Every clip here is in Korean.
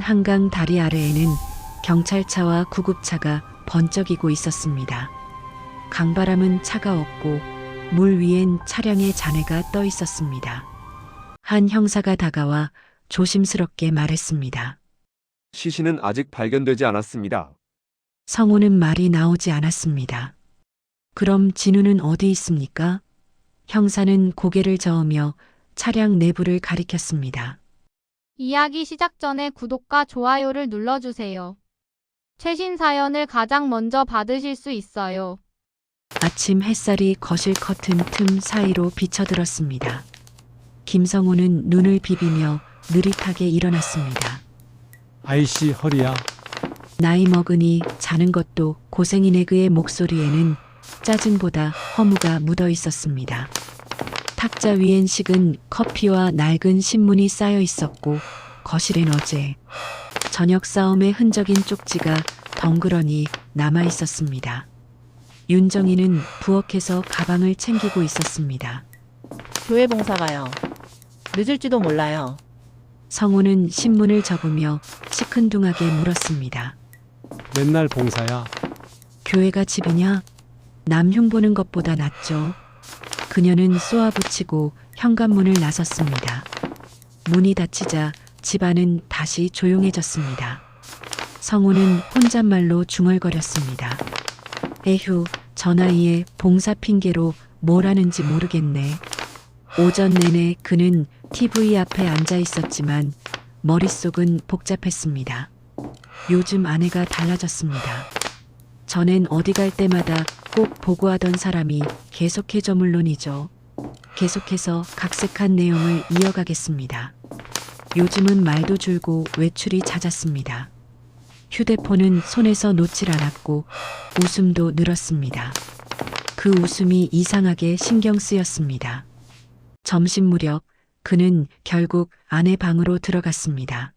한강 다리 아래에는 경찰차와 구급차가 번쩍이고 있었습니다. 강바람은 차가웠고 물 위엔 차량의 잔해가 떠 있었습니다. 한 형사가 다가와 조심스럽게 말했습니다. 시신은 아직 발견되지 않았습니다. 성우는 말이 나오지 않았습니다. 그럼 진우는 어디 있습니까? 형사는 고개를 저으며 차량 내부를 가리켰습니다. 이야기 시작 전에 구독과 좋아요를 눌러주세요. 최신 사연을 가장 먼저 받으실 수 있어요. 아침 햇살이 거실 커튼 틈 사이로 비쳐들었습니다. 김성우는 눈을 비비며 느릿하게 일어났습니다. 아이씨 허리야. 나이 먹으니 자는 것도 고생이네. 그의 목소리에는 짜증보다 허무가 묻어 있었습니다. 탁자 위엔 식은 커피와 낡은 신문이 쌓여 있었고 거실엔 어제 저녁 싸움의 흔적인 쪽지가 덩그러니 남아 있었습니다. 윤정이는 부엌에서 가방을 챙기고 있었습니다. 교회 봉사 가요. 늦을지도 몰라요. 성우는 신문을 접으며 시큰둥하게 물었습니다. 맨날 봉사야. 교회가 집이냐? 남 흉보는 것보다 낫죠. 그녀는 쏘아붙이고 현관문을 나섰습니다. 문이 닫히자 집안은 다시 조용해졌습니다. 성우는 혼잣말로 중얼거렸습니다. 에휴, 저 나이에 봉사 핑계로 뭘 하는지 모르겠네. 오전 내내 그는 TV 앞에 앉아 있었지만 머릿속은 복잡했습니다. 요즘 아내가 달라졌습니다. 전엔 어디 갈 때마다 꼭 보고하던 사람이 계속해져 물론이죠. 계속해서 각색한 내용을 이어가겠습니다. 요즘은 말도 줄고 외출이 잦았습니다. 휴대폰은 손에서 놓질 않았고 웃음도 늘었습니다. 그 웃음이 이상하게 신경 쓰였습니다. 점심 무렵 그는 결국 아내 방으로 들어갔습니다.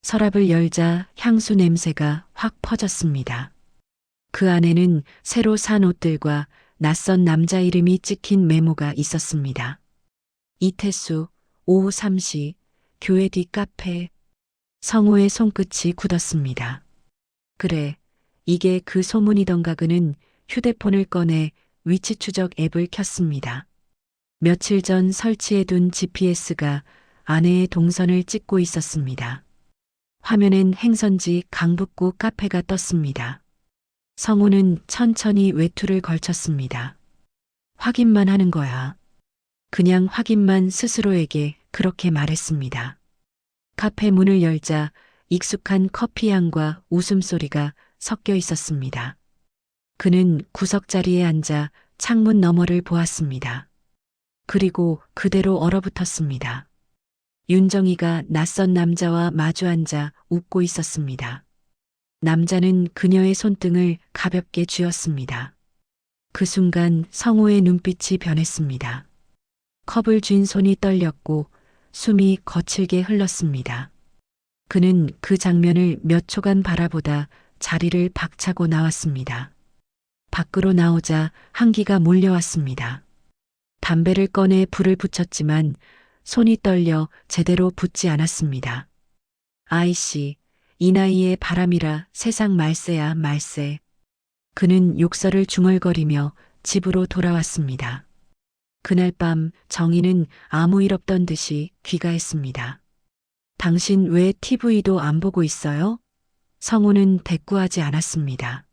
서랍을 열자 향수 냄새가 확 퍼졌습니다. 그 안에는 새로 산 옷들과 낯선 남자 이름이 찍힌 메모가 있었습니다. 이태수, 오후 3시, 교회 뒤 카페. 성우의 손끝이 굳었습니다. 그래, 이게 그 소문이던가. 그는 휴대폰을 꺼내 위치 추적 앱을 켰습니다. 며칠 전 설치해둔 GPS가 아내의 동선을 찍고 있었습니다. 화면엔 행선지 강북구 카페가 떴습니다. 성우는 천천히 외투를 걸쳤습니다. 확인만 하는 거야. 그냥 확인만. 스스로에게 그렇게 말했습니다. 카페 문을 열자 익숙한 커피 향과 웃음소리가 섞여 있었습니다. 그는 구석자리에 앉아 창문 너머를 보았습니다. 그리고 그대로 얼어붙었습니다. 윤정이가 낯선 남자와 마주 앉아 웃고 있었습니다. 남자는 그녀의 손등을 가볍게 쥐었습니다. 그 순간 성우의 눈빛이 변했습니다. 컵을 쥔 손이 떨렸고 숨이 거칠게 흘렀습니다. 그는 그 장면을 몇 초간 바라보다 자리를 박차고 나왔습니다. 밖으로 나오자 한기가 몰려왔습니다. 담배를 꺼내 불을 붙였지만 손이 떨려 제대로 붙지 않았습니다. 아이씨, 이 나이에 바람이라 세상 말세야 말세. 그는 욕설을 중얼거리며 집으로 돌아왔습니다. 그날 밤 정희는 아무 일 없던 듯이 귀가했습니다. 당신 왜 TV도 안 보고 있어요? 성우는 대꾸하지 않았습니다.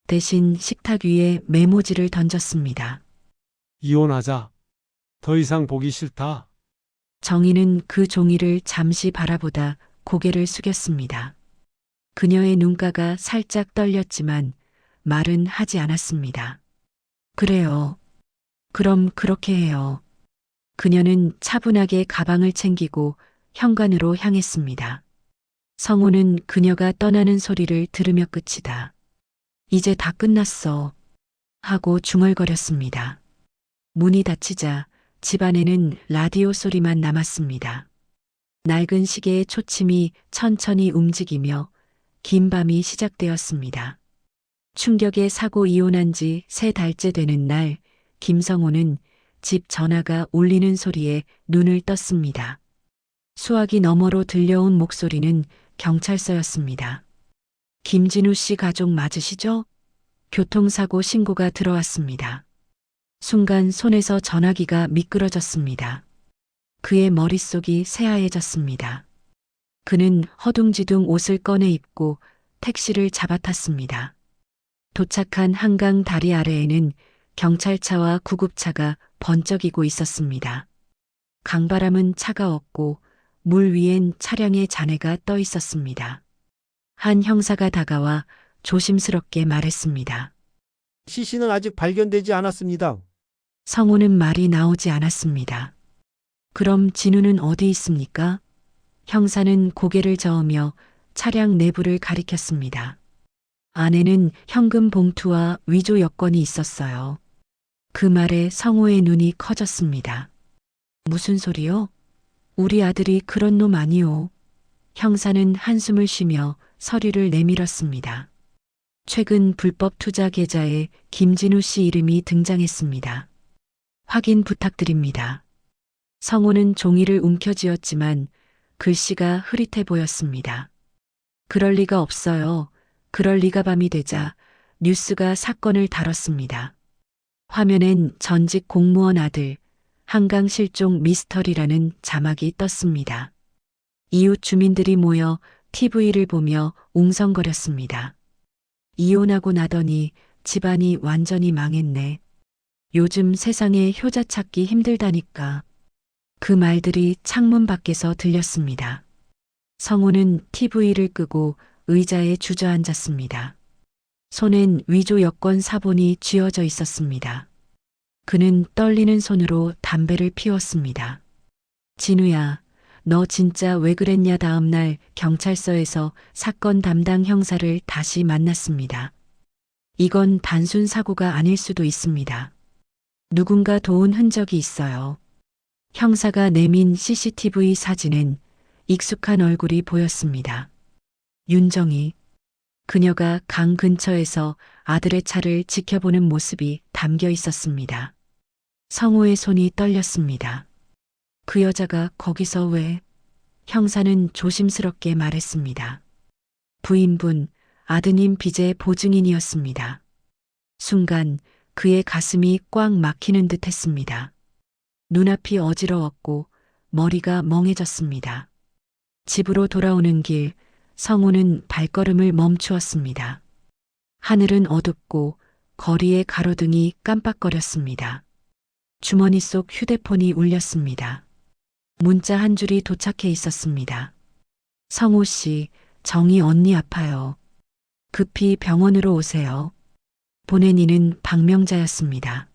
대신 식탁 위에 메모지를 던졌습니다. 이혼하자. 더 이상 보기 싫다. 정희는 그 종이를 잠시 바라보다 고개를 숙였습니다. 그녀의 눈가가 살짝 떨렸지만 말은 하지 않았습니다. 그래요. 그럼 그렇게 해요. 그녀는 차분하게 가방을 챙기고 현관으로 향했습니다. 성우는 그녀가 떠나는 소리를 들으며 끝이다. 이제 다 끝났어. 하고 중얼거렸습니다. 문이 닫히자 집안에는 라디오 소리만 남았습니다. 낡은 시계의 초침이 천천히 움직이며 긴 밤이 시작되었습니다. 충격의 사고 이혼한 지 3달째 되는 날, 김성호는 집 전화가 울리는 소리에 눈을 떴습니다. 수화기 너머로 들려온 목소리는 경찰서였습니다. 김진우 씨 가족 맞으시죠? 교통사고 신고가 들어왔습니다. 순간 손에서 전화기가 미끄러졌습니다. 그의 머릿속이 새하얘졌습니다. 그는 허둥지둥 옷을 꺼내 입고 택시를 잡아탔습니다. 도착한 한강 다리 아래에는 경찰차와 구급차가 번쩍이고 있었습니다. 강바람은 차가웠고 물 위엔 차량의 잔해가 떠 있었습니다. 한 형사가 다가와 조심스럽게 말했습니다. 시신은 아직 발견되지 않았습니다. 성우는 말이 나오지 않았습니다. 그럼 진우는 어디 있습니까? 형사는 고개를 저으며 차량 내부를 가리켰습니다. 안에는 현금 봉투와 위조 여권이 있었어요. 그 말에 성우의 눈이 커졌습니다. 무슨 소리요? 우리 아들이 그런 놈 아니오. 형사는 한숨을 쉬며 서류를 내밀었습니다. 최근 불법 투자 계좌에 김진우 씨 이름이 등장했습니다. 확인 부탁드립니다. 성우는 종이를 움켜쥐었지만 글씨가 흐릿해 보였습니다. 그럴 리가 없어요. 그럴 리가 밤이 되자 뉴스가 사건을 다뤘습니다. 화면엔 전직 공무원 아들, 한강 실종 미스터리라는 자막이 떴습니다. 이웃 주민들이 모여 TV를 보며 웅성거렸습니다. 이혼하고 나더니 집안이 완전히 망했네. 요즘 세상에 효자 찾기 힘들다니까. 그 말들이 창문 밖에서 들렸습니다. 성우는 TV를 끄고 의자에 주저앉았습니다. 손엔 위조 여권 사본이 쥐어져 있었습니다. 그는 떨리는 손으로 담배를 피웠습니다. 진우야, 너 진짜 왜 그랬냐? 다음 날 경찰서에서 사건 담당 형사를 다시 만났습니다. 이건 단순 사고가 아닐 수도 있습니다. 누군가 도운 흔적이 있어요. 형사가 내민 CCTV 사진엔 익숙한 얼굴이 보였습니다. 윤정희. 그녀가 강 근처에서 아들의 차를 지켜보는 모습이 담겨 있었습니다. 성우의 손이 떨렸습니다. 그 여자가 거기서 왜? 형사는 조심스럽게 말했습니다. 부인분, 아드님 빚의 보증인이었습니다. 순간 그의 가슴이 꽉 막히는 듯 했습니다. 눈앞이 어지러웠고 머리가 멍해졌습니다. 집으로 돌아오는 길, 성우는 발걸음을 멈추었습니다. 하늘은 어둡고 거리의 가로등이 깜빡거렸습니다. 주머니 속 휴대폰이 울렸습니다. 문자 한 줄이 도착해 있었습니다. 성우 씨, 정희 언니 아파요. 급히 병원으로 오세요. 보낸 이는 박명자였습니다.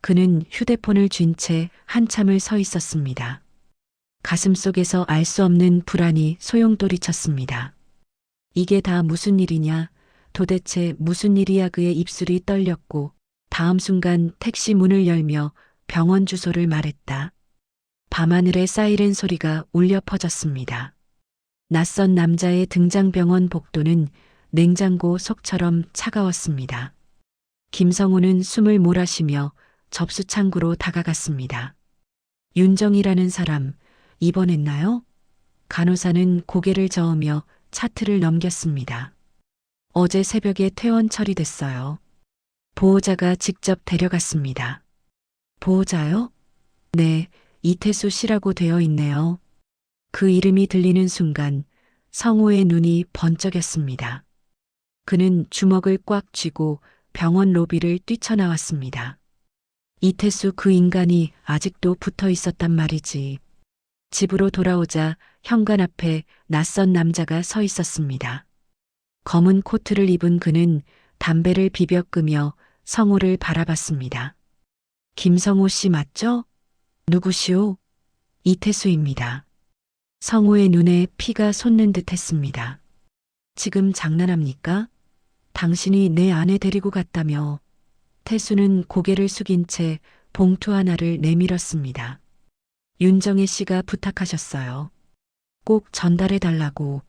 그는 휴대폰을 쥔 채 한참을 서 있었습니다. 가슴속에서 알 수 없는 불안이 소용돌이쳤습니다. 이게 다 무슨 일이냐? 도대체 무슨 일이야? 그의 입술이 떨렸고 다음 순간 택시 문을 열며 병원 주소를 말했다. 밤하늘에 사이렌 소리가 울려 퍼졌습니다. 낯선 남자의 등장. 병원 복도는 냉장고 속처럼 차가웠습니다. 김성우는 숨을 몰아쉬며 접수 창구로 다가갔습니다. 윤정이라는 사람, 입원했나요? 간호사는 고개를 저으며 차트를 넘겼습니다. 어제 새벽에 퇴원 처리됐어요. 보호자가 직접 데려갔습니다. 보호자요? 네, 이태수 씨라고 되어 있네요. 그 이름이 들리는 순간 성우의 눈이 번쩍였습니다. 그는 주먹을 꽉 쥐고 병원 로비를 뛰쳐나왔습니다. 이태수, 그 인간이 아직도 붙어 있었단 말이지. 집으로 돌아오자 현관 앞에 낯선 남자가 서 있었습니다. 검은 코트를 입은 그는 담배를 비벼 끄며 성우를 바라봤습니다. 김성우 씨 맞죠? 누구시오? 이태수입니다. 성우의 눈에 피가 솟는 듯 했습니다. 지금 장난합니까? 당신이 내 아내 데리고 갔다며. 태수는 고개를 숙인 채 봉투 하나를 내밀었습니다. 윤정혜 씨가 부탁하셨어요. 꼭 전달해 달라고.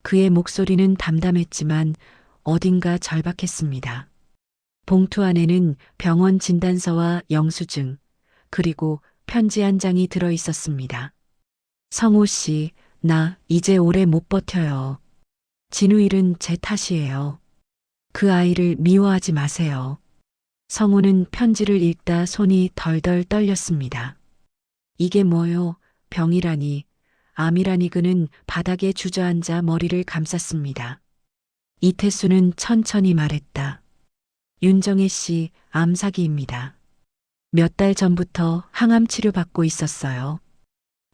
그의 목소리는 담담했지만 어딘가 절박했습니다. 봉투 안에는 병원 진단서와 영수증, 그리고 편지 한 장이 들어 있었습니다. 성우 씨, 나 이제 오래 못 버텨요. 진우 일은 제 탓이에요. 그 아이를 미워하지 마세요. 성우는 편지를 읽다 손이 덜덜 떨렸습니다. 이게 뭐요? 병이라니, 암이라니. 그는 바닥에 주저앉아 머리를 감쌌습니다. 이태수는 천천히 말했다. 윤정혜 씨, 암사기입니다. 몇 달 전부터 항암 치료받고 있었어요.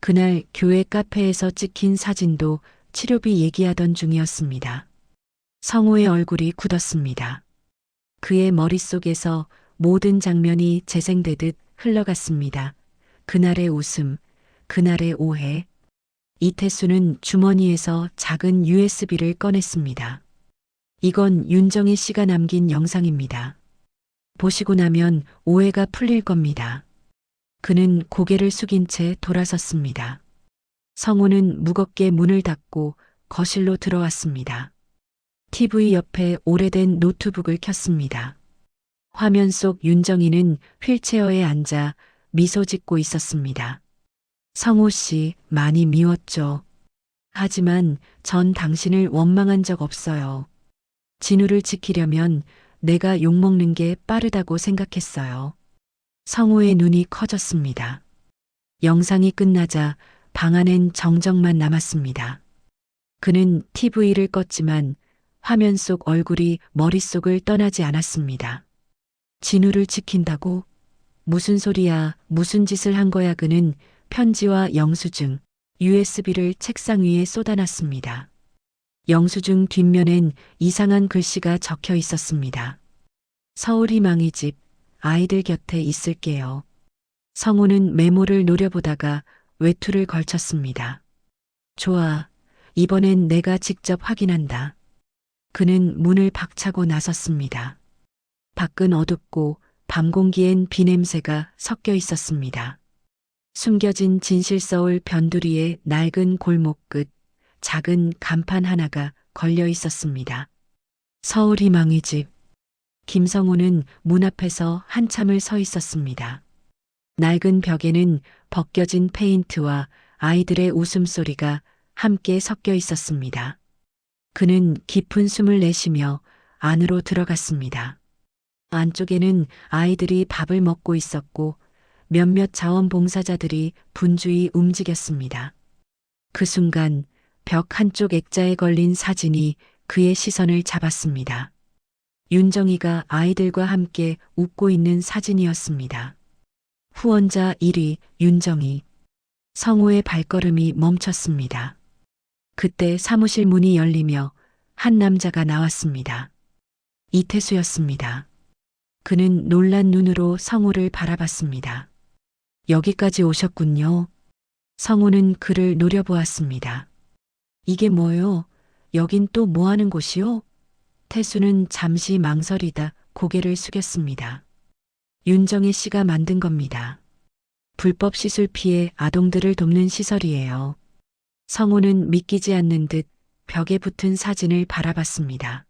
그날 교회 카페에서 찍힌 사진도 치료비 얘기하던 중이었습니다. 성우의 얼굴이 굳었습니다. 그의 머릿속에서 모든 장면이 재생되듯 흘러갔습니다. 그날의 웃음, 그날의 오해. 이태수는 주머니에서 작은 USB를 꺼냈습니다. 이건 윤정혜 씨가 남긴 영상입니다. 보시고 나면 오해가 풀릴 겁니다. 그는 고개를 숙인 채 돌아섰습니다. 성우는 무겁게 문을 닫고 거실로 들어왔습니다. TV 옆에 오래된 노트북을 켰습니다. 화면 속 윤정이는 휠체어에 앉아 미소 짓고 있었습니다. 성우 씨, 많이 미웠죠. 하지만 전 당신을 원망한 적 없어요. 진우를 지키려면 내가 욕먹는 게 빠르다고 생각했어요. 성우의 눈이 커졌습니다. 영상이 끝나자 방 안엔 정적만 남았습니다. 그는 TV를 껐지만 화면 속 얼굴이 머릿속을 떠나지 않았습니다. 진우를 지킨다고? 무슨 소리야, 무슨 짓을 한 거야. 그는 편지와 영수증, USB를 책상 위에 쏟아놨습니다. 영수증 뒷면엔 이상한 글씨가 적혀 있었습니다. 서울희망이 집, 아이들 곁에 있을게요. 성우는 메모를 노려보다가 외투를 걸쳤습니다. 좋아, 이번엔 내가 직접 확인한다. 그는 문을 박차고 나섰습니다. 밖은 어둡고 밤 공기엔 비냄새가 섞여 있었습니다. 숨겨진 진실서울 변두리의 낡은 골목 끝, 작은 간판 하나가 걸려 있었습니다. 서울희망의 집. 김성우는 문 앞에서 한참을 서 있었습니다. 낡은 벽에는 벗겨진 페인트와 아이들의 웃음소리가 함께 섞여 있었습니다. 그는 깊은 숨을 내쉬며 안으로 들어갔습니다. 안쪽에는 아이들이 밥을 먹고 있었고 몇몇 자원봉사자들이 분주히 움직였습니다. 그 순간 벽 한쪽 액자에 걸린 사진이 그의 시선을 잡았습니다. 윤정이가 아이들과 함께 웃고 있는 사진이었습니다. 후원자 1위 윤정이. 성우의 발걸음이 멈췄습니다. 그때 사무실 문이 열리며 한 남자가 나왔습니다. 이태수였습니다. 그는 놀란 눈으로 성우를 바라봤습니다. 여기까지 오셨군요. 성우는 그를 노려보았습니다. 이게 뭐요? 여긴 또 뭐 하는 곳이요? 태수는 잠시 망설이다 고개를 숙였습니다. 윤정혜 씨가 만든 겁니다. 불법 시술 피해 아동들을 돕는 시설이에요. 성우는 믿기지 않는 듯 벽에 붙은 사진을 바라봤습니다.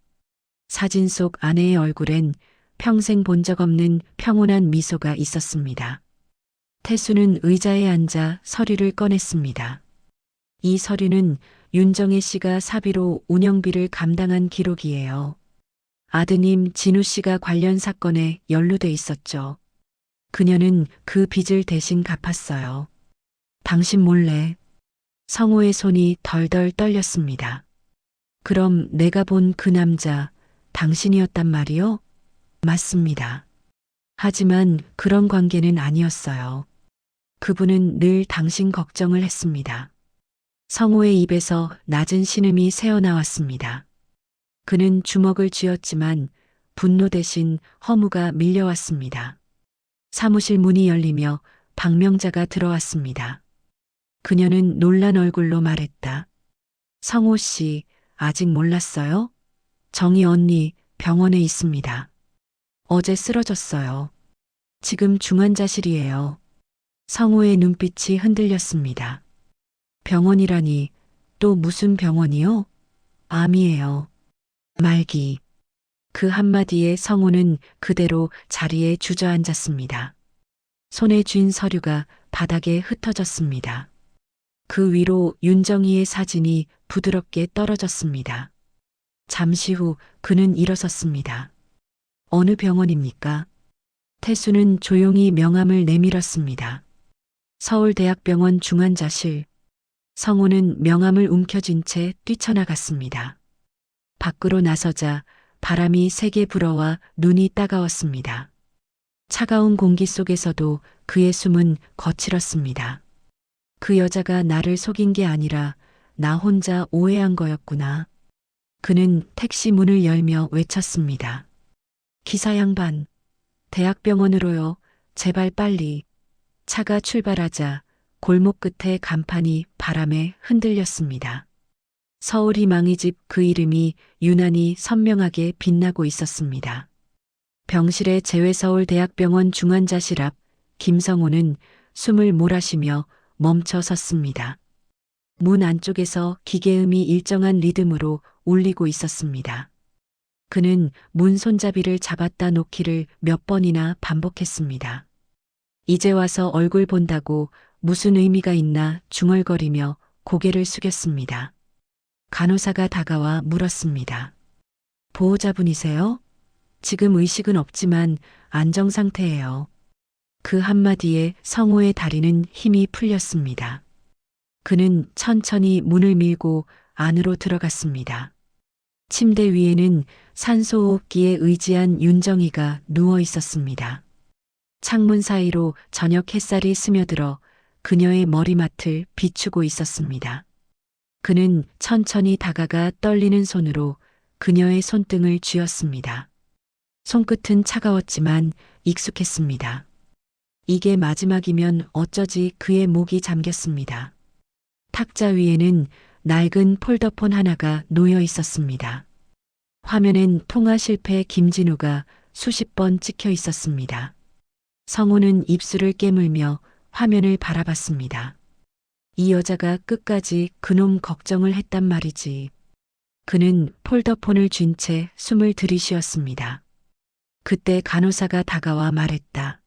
사진 속 아내의 얼굴엔 평생 본 적 없는 평온한 미소가 있었습니다. 태수는 의자에 앉아 서류를 꺼냈습니다. 이 서류는 윤정혜 씨가 사비로 운영비를 감당한 기록이에요. 아드님 진우 씨가 관련 사건에 연루돼 있었죠. 그녀는 그 빚을 대신 갚았어요. 당신 몰래. 성우의 손이 덜덜 떨렸습니다. 그럼 내가 본 그 남자, 당신이었단 말이요? 맞습니다. 하지만 그런 관계는 아니었어요. 그분은 늘 당신 걱정을 했습니다. 성우의 입에서 낮은 신음이 새어나왔습니다. 그는 주먹을 쥐었지만 분노 대신 허무가 밀려왔습니다. 사무실 문이 열리며 박명자가 들어왔습니다. 그녀는 놀란 얼굴로 말했다. 성우 씨, 아직 몰랐어요? 정희 언니 병원에 있습니다. 어제 쓰러졌어요. 지금 중환자실이에요. 성우의 눈빛이 흔들렸습니다. 병원이라니, 또 무슨 병원이요? 암이에요. 말기. 그 한마디에 성우는 그대로 자리에 주저앉았습니다. 손에 쥔 서류가 바닥에 흩어졌습니다. 그 위로 윤정이의 사진이 부드럽게 떨어졌습니다. 잠시 후 그는 일어섰습니다. 어느 병원입니까? 태수는 조용히 명함을 내밀었습니다. 서울대학병원 중환자실. 성호는 명함을 움켜쥔 채 뛰쳐나갔습니다. 밖으로 나서자 바람이 세게 불어와 눈이 따가웠습니다. 차가운 공기 속에서도 그의 숨은 거칠었습니다. 그 여자가 나를 속인 게 아니라 나 혼자 오해한 거였구나. 그는 택시 문을 열며 외쳤습니다. 기사 양반, 대학병원으로요. 제발 빨리. 차가 출발하자 골목 끝에 간판이 바람에 흔들렸습니다. 서울희망의 집, 그 이름이 유난히 선명하게 빛나고 있었습니다. 병실의 재외서울대학병원 중환자실 앞 김성호는 숨을 몰아쉬며 멈춰 섰습니다. 문 안쪽에서 기계음이 일정한 리듬으로 울리고 있었습니다. 그는 문 손잡이를 잡았다 놓기를 몇 번이나 반복했습니다. 이제 와서 얼굴 본다고 무슨 의미가 있나 중얼거리며 고개를 숙였습니다. 간호사가 다가와 물었습니다. 보호자분이세요? 지금 의식은 없지만 안정 상태예요. 그 한마디에 성호의 다리는 힘이 풀렸습니다. 그는 천천히 문을 밀고 안으로 들어갔습니다. 침대 위에는 산소호흡기에 의지한 윤정이가 누워 있었습니다. 창문 사이로 저녁 햇살이 스며들어 그녀의 머리맡을 비추고 있었습니다. 그는 천천히 다가가 떨리는 손으로 그녀의 손등을 쥐었습니다. 손끝은 차가웠지만 익숙했습니다. 이게 마지막이면 어쩌지 그의 목이 잠겼습니다. 탁자 위에는 낡은 폴더폰 하나가 놓여 있었습니다. 화면엔 통화 실패 김진우가 수십 번 찍혀 있었습니다. 성호는 입술을 깨물며 화면을 바라봤습니다. 이 여자가 끝까지 그놈 걱정을 했단 말이지. 그는 폴더폰을 쥔 채 숨을 들이쉬었습니다. 그때 간호사가 다가와 말했다.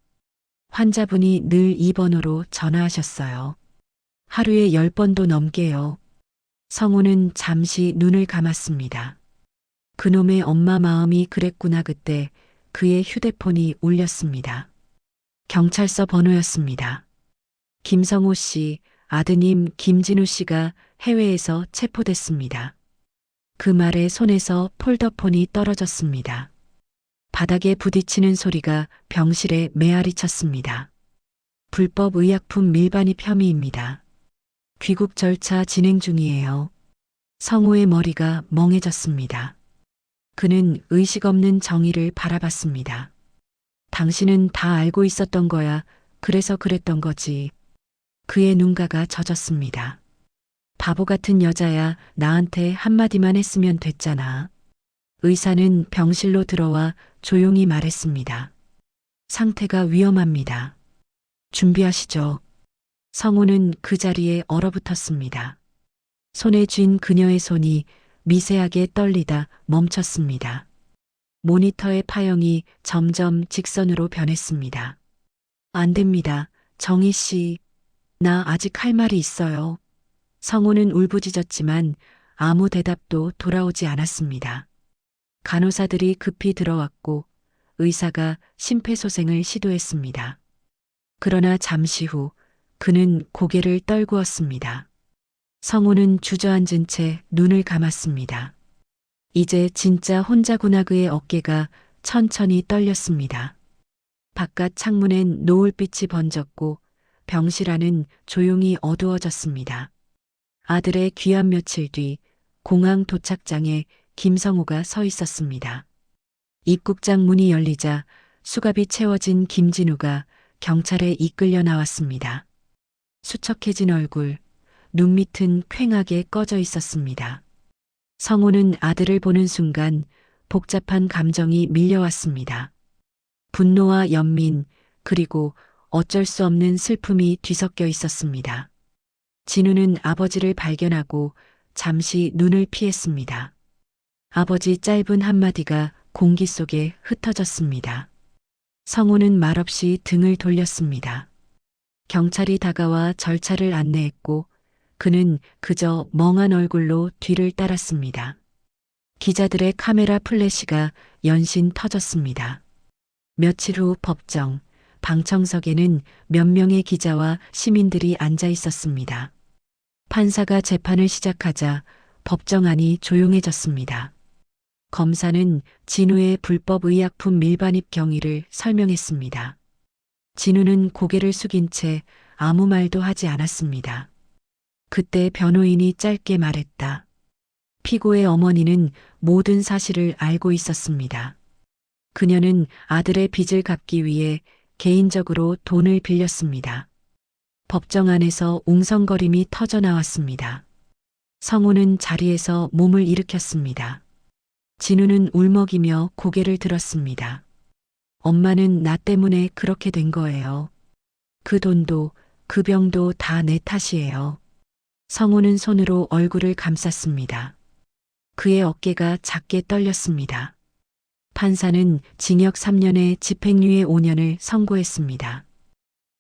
환자분이 늘 이 번호로 전화하셨어요. 하루에 10번도 넘게요. 성호는 잠시 눈을 감았습니다. 그놈의 엄마 마음이 그랬구나. 그때 그의 휴대폰이 울렸습니다. 경찰서 번호였습니다. 김성호 씨, 아드님 김진우 씨가 해외에서 체포됐습니다. 그 말에 손에서 폴더폰이 떨어졌습니다. 바닥에 부딪히는 소리가 병실에 메아리 쳤습니다. 불법 의약품 밀반입 혐의입니다. 귀국 절차 진행 중이에요. 성호의 머리가 멍해졌습니다. 그는 의식 없는 정의를 바라봤습니다. 당신은 다 알고 있었던 거야. 그래서 그랬던 거지. 그의 눈가가 젖었습니다. 바보 같은 여자야. 나한테 한마디만 했으면 됐잖아. 의사는 병실로 들어와 조용히 말했습니다. 상태가 위험합니다. 준비하시죠. 성호는 그 자리에 얼어붙었습니다. 손에 쥔 그녀의 손이 미세하게 떨리다 멈췄습니다. 모니터의 파형이 점점 직선으로 변했습니다. 안 됩니다. 정희 씨. 나 아직 할 말이 있어요. 성호는 울부짖었지만 아무 대답도 돌아오지 않았습니다. 간호사들이 급히 들어왔고 의사가 심폐소생을 시도했습니다. 그러나 잠시 후 그는 고개를 떨구었습니다. 성호는 주저앉은 채 눈을 감았습니다. 이제 진짜 혼자구나. 그의 어깨가 천천히 떨렸습니다. 바깥 창문엔 노을빛이 번졌고 병실 안은 조용히 어두워졌습니다. 아들의 귀환 며칠 뒤 공항 도착장에 김성호가 서 있었습니다. 입국장 문이 열리자 수갑이 채워진 김진우가 경찰에 이끌려 나왔습니다. 수척해진 얼굴, 눈밑은 퀭하게 꺼져 있었습니다. 성호는 아들을 보는 순간 복잡한 감정이 밀려왔습니다. 분노와 연민, 그리고 어쩔 수 없는 슬픔이 뒤섞여 있었습니다. 진우는 아버지를 발견하고 잠시 눈을 피했습니다. 아버지 짧은 한마디가 공기 속에 흩어졌습니다. 성호는 말없이 등을 돌렸습니다. 경찰이 다가와 절차를 안내했고 그는 그저 멍한 얼굴로 뒤를 따랐습니다. 기자들의 카메라 플래시가 연신 터졌습니다. 며칠 후 법정, 방청석에는 몇 명의 기자와 시민들이 앉아 있었습니다. 판사가 재판을 시작하자 법정 안이 조용해졌습니다. 검사는 진우의 불법 의약품 밀반입 경위를 설명했습니다. 진우는 고개를 숙인 채 아무 말도 하지 않았습니다. 그때 변호인이 짧게 말했다. 피고의 어머니는 모든 사실을 알고 있었습니다. 그녀는 아들의 빚을 갚기 위해 개인적으로 돈을 빌렸습니다. 법정 안에서 웅성거림이 터져 나왔습니다. 성우는 자리에서 몸을 일으켰습니다. 진우는 울먹이며 고개를 들었습니다. 엄마는 나 때문에 그렇게 된 거예요. 그 돈도 그 병도 다 내 탓이에요. 성우는 손으로 얼굴을 감쌌습니다. 그의 어깨가 작게 떨렸습니다. 판사는 징역 3년에 집행유예 5년을 선고했습니다.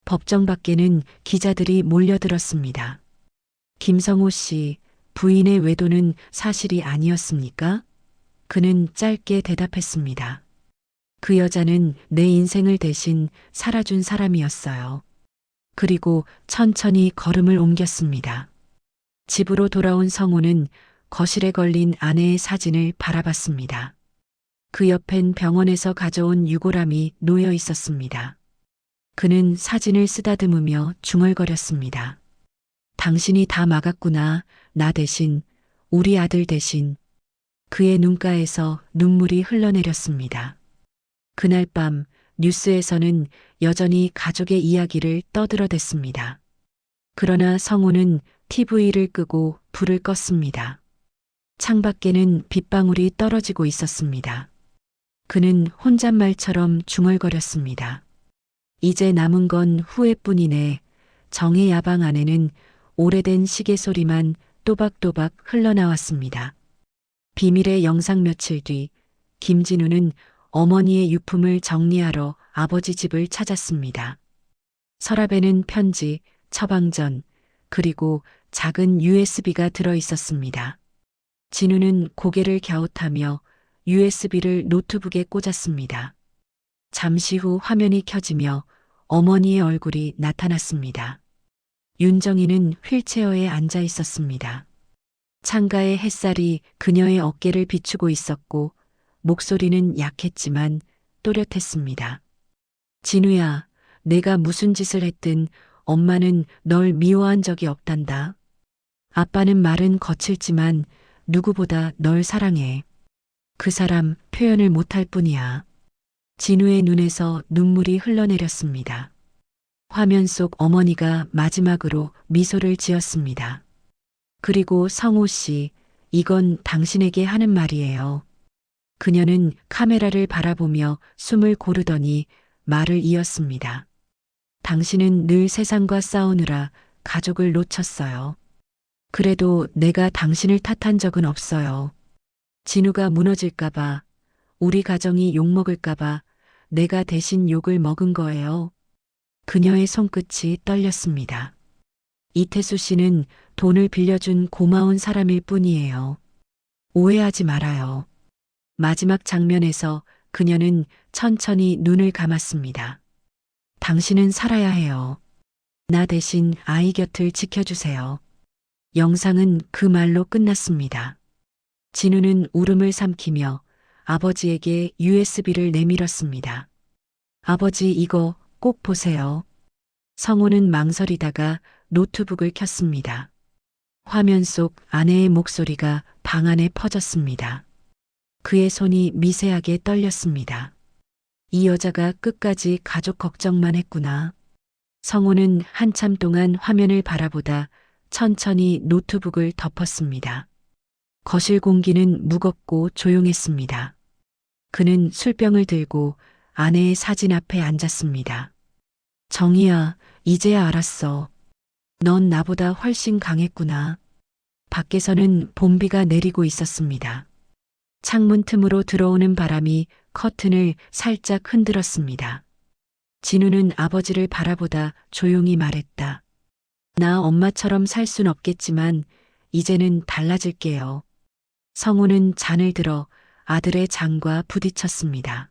법정 밖에는 기자들이 몰려들었습니다. 김성호 씨, 부인의 외도는 사실이 아니었습니까? 그는 짧게 대답했습니다. 그 여자는 내 인생을 대신 살아준 사람이었어요. 그리고 천천히 걸음을 옮겼습니다. 집으로 돌아온 성우는 거실에 걸린 아내의 사진을 바라봤습니다. 그 옆엔 병원에서 가져온 유골함이 놓여 있었습니다. 그는 사진을 쓰다듬으며 중얼거렸습니다. 당신이 다 막았구나. 나 대신, 우리 아들 대신. 그의 눈가에서 눈물이 흘러내렸습니다. 그날 밤 뉴스에서는 여전히 가족의 이야기를 떠들어댔습니다. 그러나 성우는 TV를 끄고 불을 껐습니다. 창밖에는 빗방울이 떨어지고 있었습니다. 그는 혼잣말처럼 중얼거렸습니다. 이제 남은 건 후회뿐이네. 정의 야방 안에는 오래된 시계 소리만 또박또박 흘러나왔습니다. 비밀의 영상 며칠 뒤 김진우는 어머니의 유품을 정리하러 아버지 집을 찾았습니다. 서랍에는 편지, 처방전, 그리고 작은 USB가 들어 있었습니다. 진우는 고개를 갸웃하며 USB를 노트북에 꽂았습니다. 잠시 후 화면이 켜지며 어머니의 얼굴이 나타났습니다. 윤정이는 휠체어에 앉아 있었습니다. 창가의 햇살이 그녀의 어깨를 비추고 있었고 목소리는 약했지만 또렷했습니다. 진우야, 내가 무슨 짓을 했든 엄마는 널 미워한 적이 없단다. 아빠는 말은 거칠지만 누구보다 널 사랑해. 그 사람 표현을 못할 뿐이야. 진우의 눈에서 눈물이 흘러내렸습니다. 화면 속 어머니가 마지막으로 미소를 지었습니다. 그리고 성호 씨, 이건 당신에게 하는 말이에요. 그녀는 카메라를 바라보며 숨을 고르더니 말을 이었습니다. 당신은 늘 세상과 싸우느라 가족을 놓쳤어요. 그래도 내가 당신을 탓한 적은 없어요. 진우가 무너질까봐, 우리 가정이 욕먹을까봐 내가 대신 욕을 먹은 거예요. 그녀의 손끝이 떨렸습니다. 이태수 씨는 돈을 빌려준 고마운 사람일 뿐이에요. 오해하지 말아요. 마지막 장면에서 그녀는 천천히 눈을 감았습니다. 당신은 살아야 해요. 나 대신 아이 곁을 지켜주세요. 영상은 그 말로 끝났습니다. 진우는 울음을 삼키며 아버지에게 USB를 내밀었습니다. 아버지, 이거 꼭 보세요. 성우는 망설이다가 노트북을 켰습니다. 화면 속 아내의 목소리가 방 안에 퍼졌습니다. 그의 손이 미세하게 떨렸습니다. 이 여자가 끝까지 가족 걱정만 했구나. 성우는 한참 동안 화면을 바라보다 천천히 노트북을 덮었습니다. 거실 공기는 무겁고 조용했습니다. 그는 술병을 들고 아내의 사진 앞에 앉았습니다. 정희야, 이제야 알았어. 넌 나보다 훨씬 강했구나. 밖에서는 봄비가 내리고 있었습니다. 창문 틈으로 들어오는 바람이 커튼을 살짝 흔들었습니다. 진우는 아버지를 바라보다 조용히 말했다. 나 엄마처럼 살 순 없겠지만 이제는 달라질게요. 성우는 잔을 들어 아들의 장과 부딪혔습니다.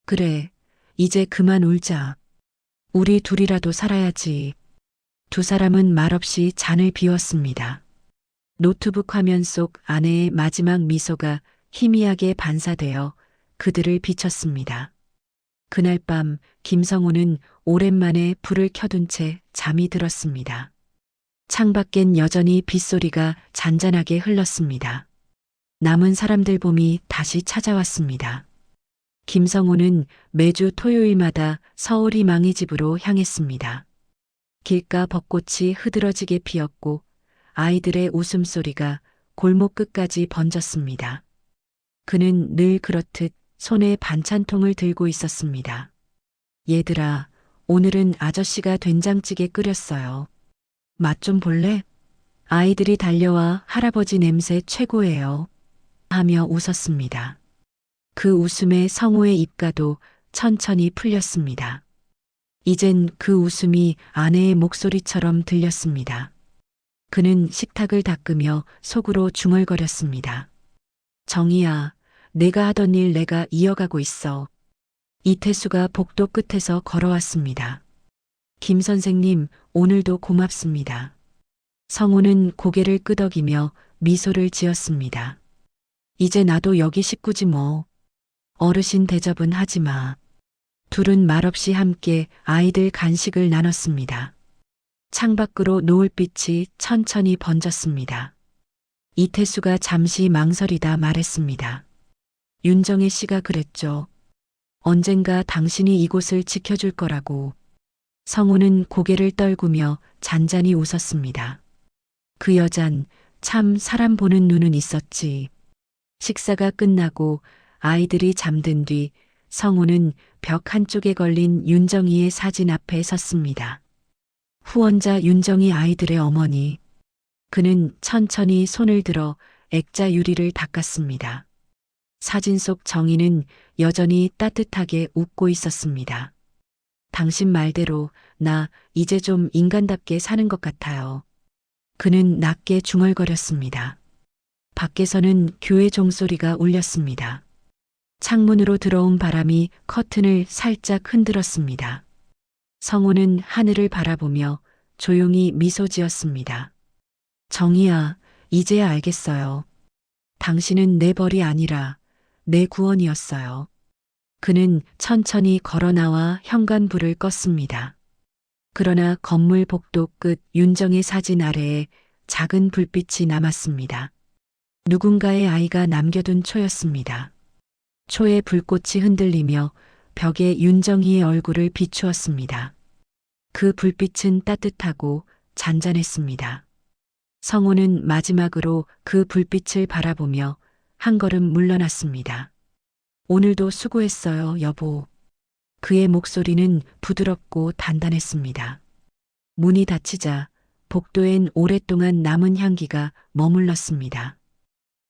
그래, 이제 그만 울자. 우리 둘이라도 살아야지. 두 사람은 말없이 잔을 비웠습니다. 노트북 화면 속 아내의 마지막 미소가 희미하게 반사되어 그들을 비췄습니다. 그날 밤 김성우는 오랜만에 불을 켜둔 채 잠이 들었습니다. 창밖엔 여전히 빗소리가 잔잔하게 흘렀습니다. 남은 사람들 봄이 다시 찾아왔습니다. 김성우는 매주 토요일마다 서울 희망이 집으로 향했습니다. 길가 벚꽃이 흐드러지게 피었고 아이들의 웃음소리가 골목 끝까지 번졌습니다. 그는 늘 그렇듯 손에 반찬통을 들고 있었습니다. 얘들아, 오늘은 아저씨가 된장찌개 끓였어요. 맛 좀 볼래? 아이들이 달려와 할아버지 냄새 최고예요. 하며 웃었습니다. 그 웃음에 성우의 입가도 천천히 풀렸습니다. 이젠 그 웃음이 아내의 목소리처럼 들렸습니다. 그는 식탁을 닦으며 속으로 중얼거렸습니다. 정희야, 내가 하던 일 내가 이어가고 있어. 이태수가 복도 끝에서 걸어왔습니다. 김 선생님, 오늘도 고맙습니다. 성우는 고개를 끄덕이며 미소를 지었습니다. 이제 나도 여기 식구지 뭐. 어르신 대접은 하지 마. 둘은 말없이 함께 아이들 간식을 나눴습니다. 창밖으로 노을빛이 천천히 번졌습니다. 이태수가 잠시 망설이다 말했습니다. 윤정혜 씨가 그랬죠. 언젠가 당신이 이곳을 지켜줄 거라고. 성우는 고개를 떨구며 잔잔히 웃었습니다. 그 여잔 참 사람 보는 눈은 있었지. 식사가 끝나고 아이들이 잠든 뒤 성우는 벽 한쪽에 걸린 윤정희의 사진 앞에 섰습니다. 후원자 윤정희 아이들의 어머니. 그는 천천히 손을 들어 액자 유리를 닦았습니다. 사진 속 정희는 여전히 따뜻하게 웃고 있었습니다. 당신 말대로 나 이제 좀 인간답게 사는 것 같아요. 그는 낮게 중얼거렸습니다. 밖에서는 교회 종소리가 울렸습니다. 창문으로 들어온 바람이 커튼을 살짝 흔들었습니다. 성우는 하늘을 바라보며 조용히 미소 지었습니다. 정희야, 이제야 알겠어요. 당신은 내 벌이 아니라 내 구원이었어요. 그는 천천히 걸어 나와 현관불을 껐습니다. 그러나 건물 복도 끝 윤정의 사진 아래에 작은 불빛이 남았습니다. 누군가의 아이가 남겨둔 초였습니다. 초의 불꽃이 흔들리며 벽에 윤정희의 얼굴을 비추었습니다. 그 불빛은 따뜻하고 잔잔했습니다. 성우는 마지막으로 그 불빛을 바라보며 한 걸음 물러났습니다. 오늘도 수고했어요, 여보. 그의 목소리는 부드럽고 단단했습니다. 문이 닫히자 복도엔 오랫동안 남은 향기가 머물렀습니다.